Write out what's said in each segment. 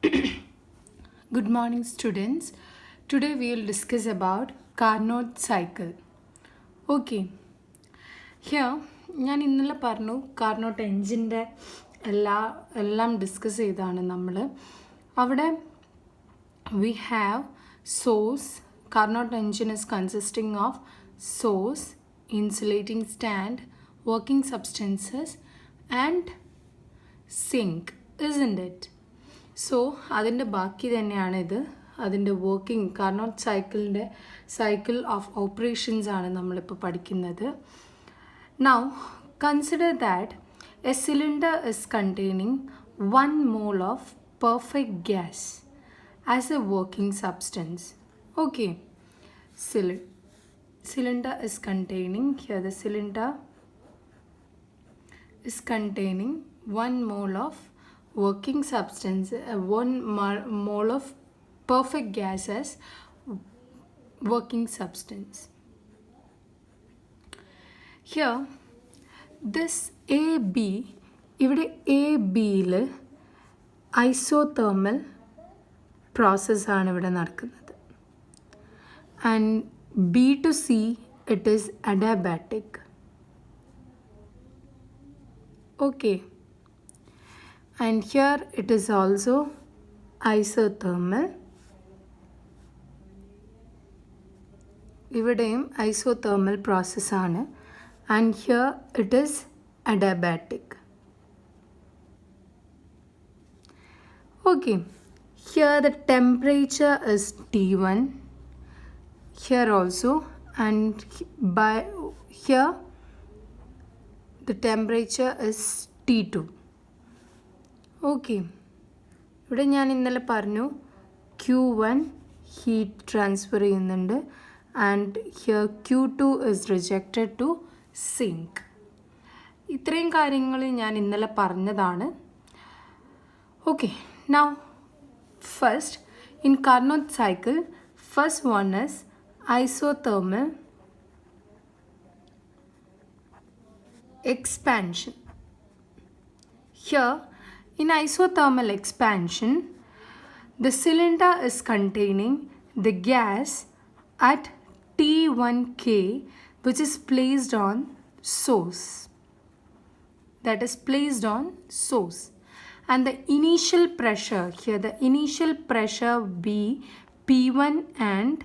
Good morning, students. Today we will discuss about Carnot cycle. Okay. Here, ഞാൻ ഇന്നലെ പറഞ്ഞു Carnot എൻജിൻ്റെ എല്ലാം discuss ചെയ്താണ് നമ്മൾ. അവിടെ we have source. Carnot engine is consisting of source, insulating stand, working substances and sink, isn't it? So അതിൻ്റെ ബാക്കി തന്നെയാണ് ഇത്. അതിൻ്റെ working Carnot cycle of operations ആണ് നമ്മളിപ്പോൾ പഠിക്കുന്നത്. Now consider that A cylinder is containing 1 mole of perfect gas as A working substance. Okay, cylinder is containing, here the cylinder is containing 1 mole of working substance, 1 mole of perfect gas as working substance. Here this AB, ഇവിടെ ABയിൽ isothermal process ആണ് ഇവിടെ നടക്കുന്നത്, and B to C it is adiabatic. Okay, and here it is also isothermal. ഇവിടെയും isothermal process ആണ്, and here it is adiabatic. Okay, here the temperature is T1, here also, and by here the temperature is T2. Okay, ഇവിടെ ഞാൻ ഇന്നലെ പറഞ്ഞു Q1 heat transfer ചെയ്യുന്നുണ്ട്, and here Q2 is rejected to sink. ഇത്രയും കാര്യങ്ങൾ ഞാൻ ഇന്നലെ പറഞ്ഞതാണ്. Okay, now first in Carnot cycle, first one is isothermal expansion. Here in isothermal expansion, the cylinder is containing the gas at T1K, which is placed on source. That is placed on source. And the initial pressure, here the initial pressure be P1 and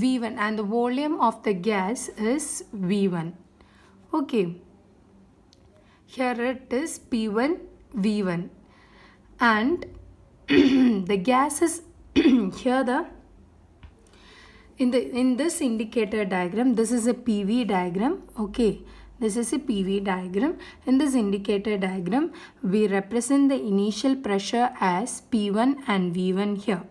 V1, and the volume of the gas is V1. Okay, here it is P1 V1, and the gas is here the in this indicator diagram, this is a PV diagram. Okay, this is a PV diagram. In this indicator diagram we represent the initial pressure as P1 and V1 here,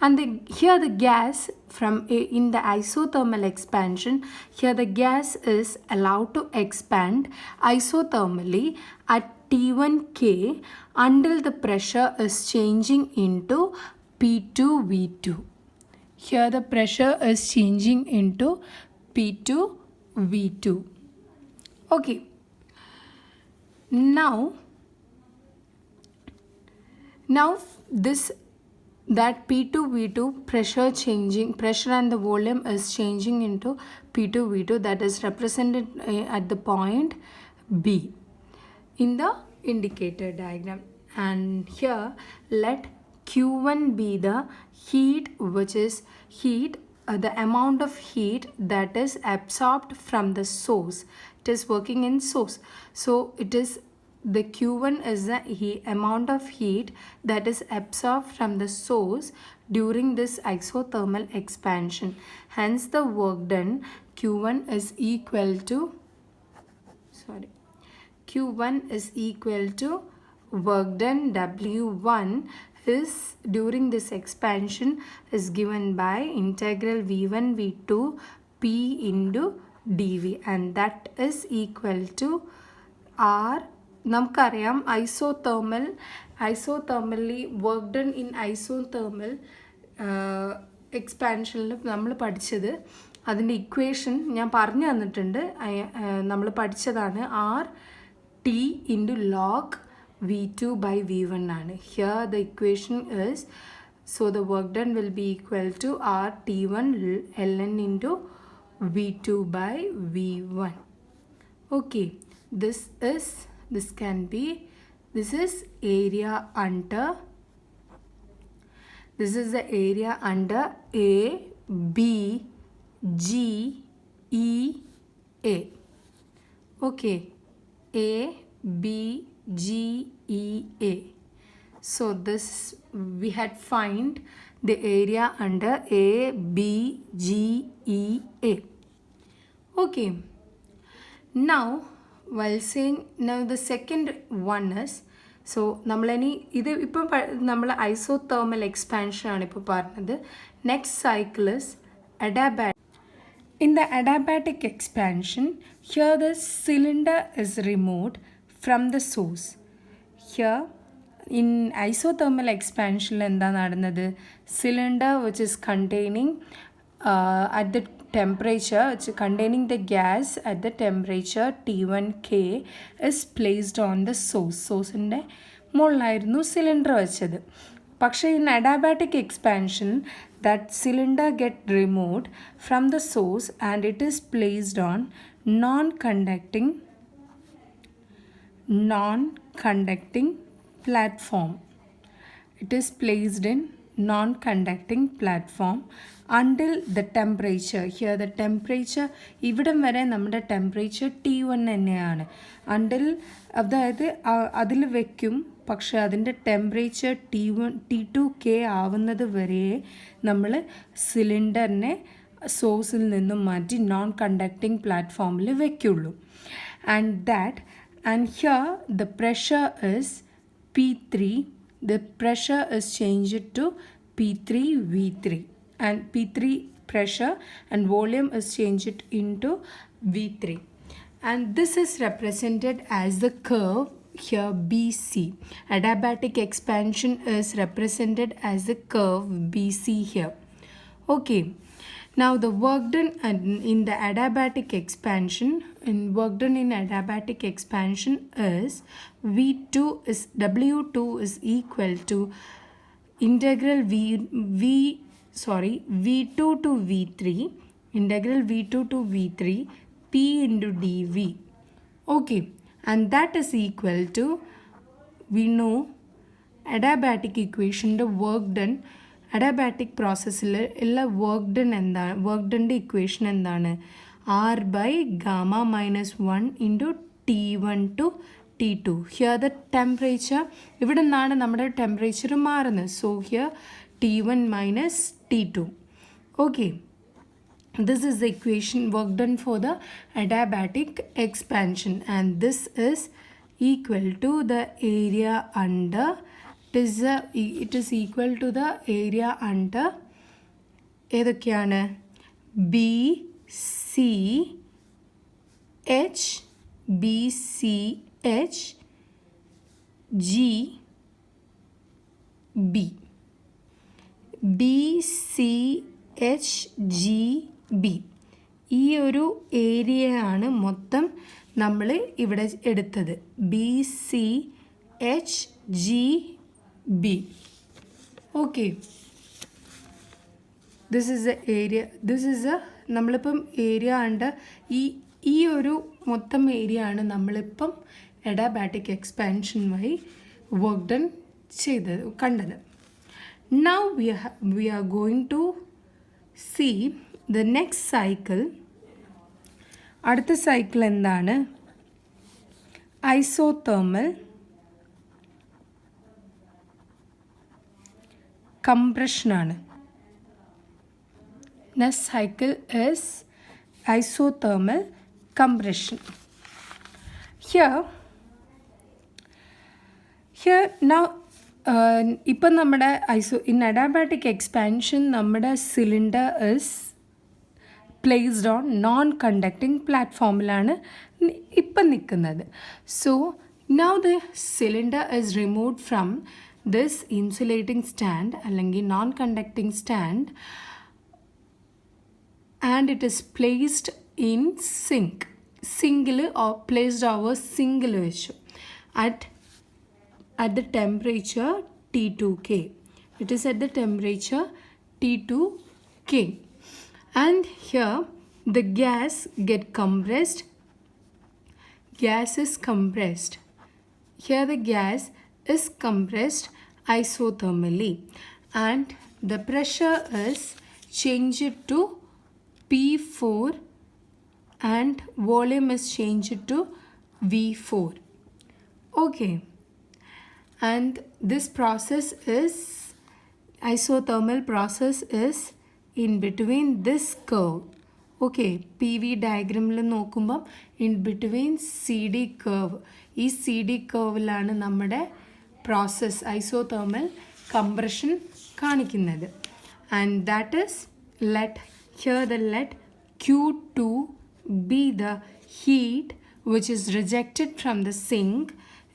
and here the gas from in the isothermal expansion, here the gas is allowed to expand isothermally at T1K until the pressure is changing into P2V2. Here the pressure is changing into P2V2. Okay, now this that P2V2 pressure and the volume is changing into P2V2, that is represented at the point B in the indicator diagram. And here let Q1 be the heat, which is the amount of heat that is absorbed from the source. It is working in source, so it is the Q1 is the amount of heat that is absorbed from the source during this isothermal expansion. Hence the work done Q1 is equal to work done W1 is during this expansion is given by integral V1 V2 P into dV, and that is equal to R. നമുക്കറിയാം ഐസോതെർമലി work done in isothermal എക്സ്പാൻഷനിൽ നമ്മൾ പഠിച്ചത്, അതിൻ്റെ equation ഞാൻ പറഞ്ഞു തന്നിട്ടുണ്ട്, നമ്മൾ പഠിച്ചതാണ്. R T into log V2 by V1 ആണ്. Here the equation is, so the work done will be equal to R T1 ln into V2 by V1. Okay, this is area under, this is the area under A, B, G, E, A. Okay, A, B, G, E, A. So this we had find the area under A, B, G, E, A. Okay. Now while saying, now the second one is, so നമ്മളനി ഇത് ഇപ്പം നമ്മൾ isothermal expansion ആണ് ഇപ്പോൾ പറഞ്ഞത്. Next cycle is adiabatic. In the adiabatic expansion, here the cylinder is removed from the source. Here in isothermal expansion എന്താണ് നടന്നത്? Cylinder which is containing at the temperature, which is containing the gas at the temperature T1K is placed on the source. Source-ന്റെ മുകളിലായിരുന്നു cylinder വെച്ചത്. പക്ഷേ in adiabatic expansion, that cylinder get removed from the source and it is placed on non-conducting platform. It is placed in non-conducting platform until the temperature, here the temperature, ഇവിടം വരെ നമ്മുടെ temperature T1 തന്നെയാണ്. until അതായത് അതിൽ വയ്ക്കും, പക്ഷെ അതിൻ്റെ temperature T2K ആവുന്നത് വരെ നമ്മൾ സിലിണ്ടറിനെ സോഴ്സിൽ നിന്നും മാറ്റി നോൺ കണ്ടക്റ്റിംഗ് പ്ലാറ്റ്ഫോമിൽ വയ്ക്കുള്ളൂ. And here the pressure is P3. The pressure is changed to P3 V3, and P3 pressure and volume is changed into V3, and this is represented as the curve here BC. Adiabatic expansion is represented as the curve BC here. Okay, now the work done in the adiabatic expansion, is V2 is W2 is equal to integral V2 to V3, integral V2 to V3 P into dV. Okay, and that is equal to, we know adiabatic equation, the work done adiabatic processൽ എല്ലാ work done എന്താണ്, work doneൻ്റെ equation എന്താണ്? R by gamma minus 1 into T1 to T2. Here the temperature, ഇവിടെ നിന്നാണ് നമ്മുടെ temperature മാറുന്നത്. So here T1 minus T2. Okay, this is the equation work done for the adiabatic expansion, and this is equal to the area under, it is equal to the area under ഏതൊക്കെയാണ്? B, C, H, B, C, H, G, B. B, C, H, G, B. ഈ ഒരു ഏരിയയാണ് മൊത്തം നമ്മൾ ഇവിടെ എടുത്തത്. B, C, H, G, B. Okay, this is the area, this is a നമ്മളിപ്പം area ഉണ്ട്, ഈ ഒരു മൊത്തം ഏരിയ ആണ് നമ്മളിപ്പം അഡിയാബാറ്റിക് എക്സ്പാൻഷൻ വഴി വർക്ക് ഡൺ ചെയ്തത് കണ്ടത്. Now we are going to see the next cycle. അടുത്ത സൈക്കിൾ എന്താണ്? Isothermal കംപ്രഷനാണ്. Next cycle is isothermal compression. Here now ഇപ്പം നമ്മുടെ in adiabatic expansion നമ്മുടെ cylinder is placed on non-conducting platformലാണ് ഇപ്പം നിൽക്കുന്നത്. So now the cylinder is removed from this insulating stand അല്ലെങ്കിൽ non-conducting stand, and it is placed in single or placed over single വെച്ചു at at the temperature T2K. It is at the temperature T2K. And here the gas get compressed. Gas is compressed. Here the gas is compressed isothermally, and the pressure is changed to P4 and volume is changed to V4. Okay, and this process is isothermal process is in between this curve. Okay, PV ഡയഗ്രാമിൽ നോക്കുമ്പം in between C D curve, ഈ C D കർവിലാണ് നമ്മുടെ process isothermal compression കാണിക്കുന്നത്. And that is let Q2 be the heat which is rejected from the sink,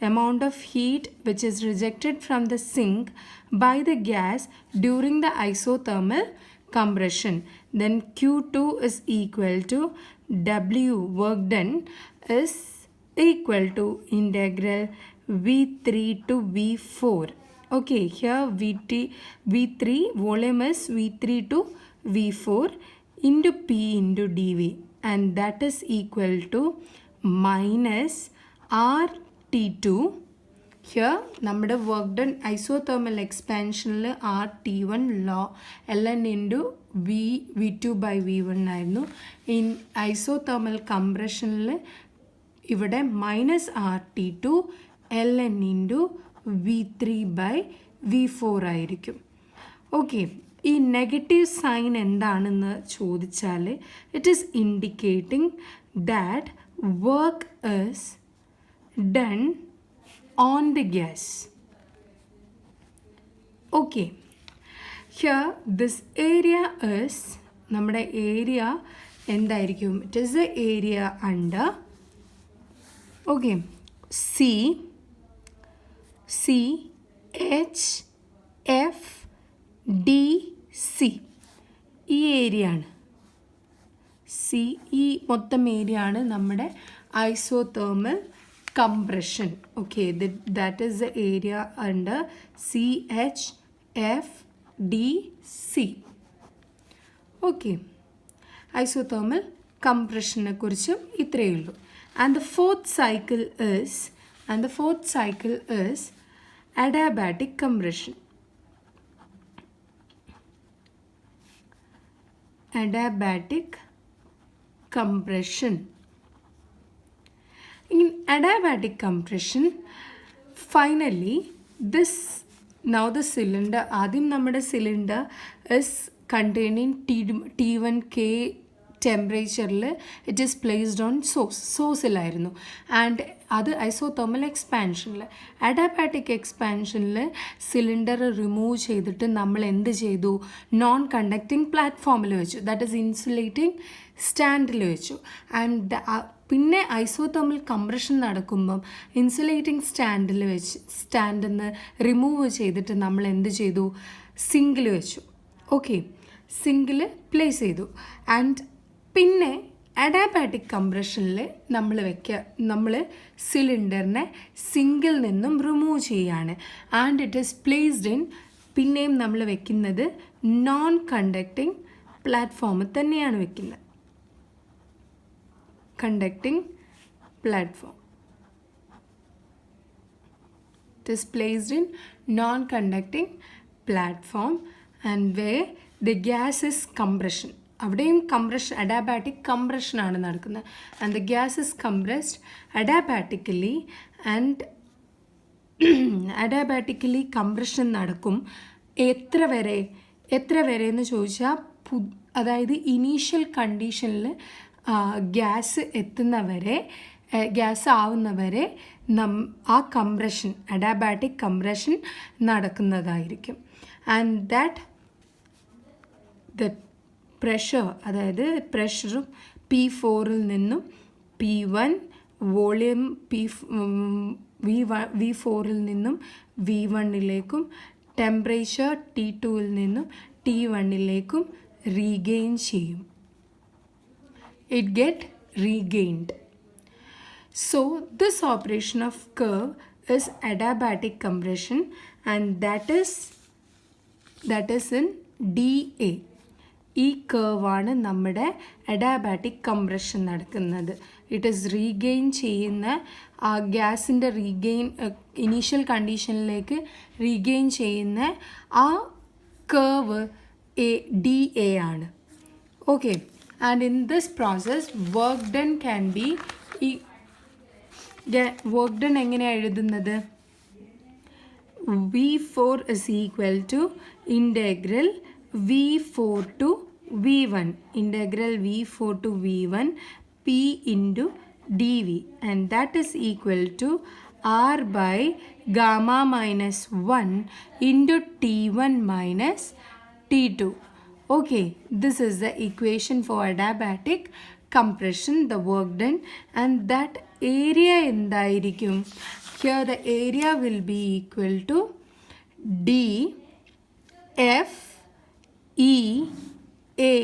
amount of heat which is rejected from the sink by the gas during the isothermal compression. Then Q2 is equal to W, work done, is equal to integral V3 to V4. Okay, here V3 volume is V3 to V4 into P into dV, and that is equal to minus RT2. Here നമ്മുടെ work done isothermal എക്സ്പാൻഷനിൽ RT1 ln into V2 by V1 ആയിരുന്നു. In isothermal കംപ്രഷനിൽ ഇവിടെ minus RT2 ln into V3 by V4 ആയിരിക്കും. Okay, ഈ negative sign എന്താണെന്ന് ചോദിച്ചാൽ it is indicating that work is done on the gas. Okay, here this area is നമ്മുടെ area എന്തായിരിക്കും? It is the area under CHFDC. ഈ area ആണ് ഈ മൊത്തം ഏരിയ ആണ് നമ്മുടെ isothermal compression. Okay, that is the area under CHFDC. Okay, isothermal compression കുറിച്ചും ഇത്രയേ ഉള്ളൂ. And the fourth cycle is adiabatic compression. Adiabatic compression. In adiabatic compression, finally now the cylinder, ആദ്യം നമ്മുടെ cylinder is containing T1K ടെമ്പറേച്ചറിൽ it is placed on സോഴ്സിലായിരുന്നു. And അത് isothermal എക്സ്പാൻഷനിൽ. Adiabatic എക്സ്പാൻഷനിൽ സിലിണ്ടർ റിമൂവ് ചെയ്തിട്ട് നമ്മൾ എന്ത് ചെയ്തു? നോൺ കണ്ടക്റ്റിംഗ് പ്ലാറ്റ്ഫോമിൽ വെച്ചു, ദാറ്റ് ഈസ് ഇൻസുലേറ്റിംഗ് സ്റ്റാൻഡിൽ വെച്ചു. ആൻഡ് പിന്നെ ഐസോതേർമൽ കംപ്രഷൻ നടക്കുമ്പം ഇൻസുലേറ്റിംഗ് സ്റ്റാൻഡിൽ നിന്ന് റിമൂവ് ചെയ്തിട്ട് നമ്മൾ എന്ത് ചെയ്തു? സിങ്കിൽ വെച്ചു. ഓക്കെ, സിങ്കിൽ പ്ലേസ് ചെയ്തു. ആൻഡ് പിന്നെ അഡാബാറ്റിക് കംപ്രഷനിൽ നമ്മൾ സിലിണ്ടറിനെ സിങ്കിൽ നിന്നും റിമൂവ് ചെയ്യാണ്. And it is placed in, പിന്നെയും നമ്മൾ വെക്കുന്നത് നോൺ കണ്ടക്റ്റിംഗ് പ്ലാറ്റ്ഫോമിൽ തന്നെയാണ് വെക്കുന്നത്. conducting platform. It is placed in non-conducting platform and where the gas is compression. അവിടെയും കംപ്രഷൻ, അഡാബാറ്റിക് കംപ്രഷൻ ആണ് നടക്കുന്നത്. And the gas is compressed adiabatically. And adiabatically compression നടക്കും എത്ര വരെ എന്ന് ചോദിച്ചാൽ, അതായത് ഇനീഷ്യൽ കണ്ടീഷനിൽ ഗ്യാസ് ആവുന്നവരെ ആ കംപ്രഷൻ, അഡാബാറ്റിക് കംപ്രഷൻ നടക്കുന്നതായിരിക്കും. ആൻഡ് ദാറ്റ് ദ പ്രഷർ, അതായത് പ്രഷറും P4ൽ നിന്നും P1, വോളിയം V4ൽ നിന്നും V1ലേക്കും, ടെമ്പറേച്ചർ T2ൽ നിന്നും T1ലേക്കും റീഗെയിൻ ചെയ്യും. It get regained. So this operation of curve is adiabatic compression, and that is in DA. ഈ കേർവാണ് നമ്മുടെ അഡാബാറ്റിക് കംപ്രഷൻ നടക്കുന്നത്. ഇറ്റ് ഈസ് റീഗെയിൻ ചെയ്യുന്ന ആ ഗ്യാസിൻ്റെ ഇനീഷ്യൽ കണ്ടീഷനിലേക്ക് റീഗെയിൻ ചെയ്യുന്ന ആ കേർവ് DA ആണ്. Okay, and in this process work done can be work done എങ്ങനെയാണ് എഴുതുന്നത്? V4 is equal to integral V4 to V1, integral V4 to V1 P into dV, and that is equal to R by gamma minus 1 into T1 minus T2. Okay, this is the equation for adiabatic compression, the work done, and that area എന്തായിരിക്കും? Here the area will be equal to D F E A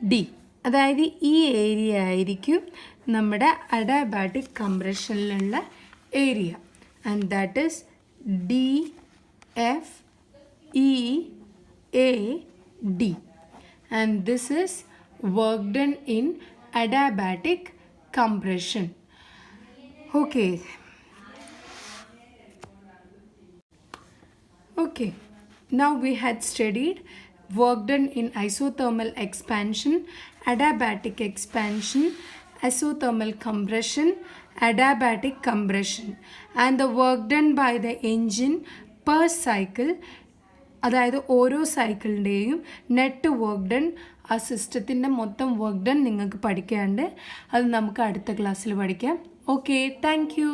D. അതായത് ഈ area ആയിരിക്കും നമ്മുടെ adiabatic കംപ്രഷനിലുള്ള area, and that is DFEAD, and this is work done in adiabatic compression. Okay. Okay, now we had studied work done in isothermal expansion, adiabatic expansion, isothermal compression, adiabatic compression, and the work done by the engine per cycle. അതായത് ഓരോ സൈക്കിളിൻ്റെയും net work done, ആ സിസ്റ്റത്തിൻ്റെ മൊത്തം work done നിങ്ങൾക്ക് പഠിക്കാണ്ട്, അത് നമുക്ക് അടുത്ത ക്ലാസ്സിൽ പഠിക്കാം. Okay, thank you.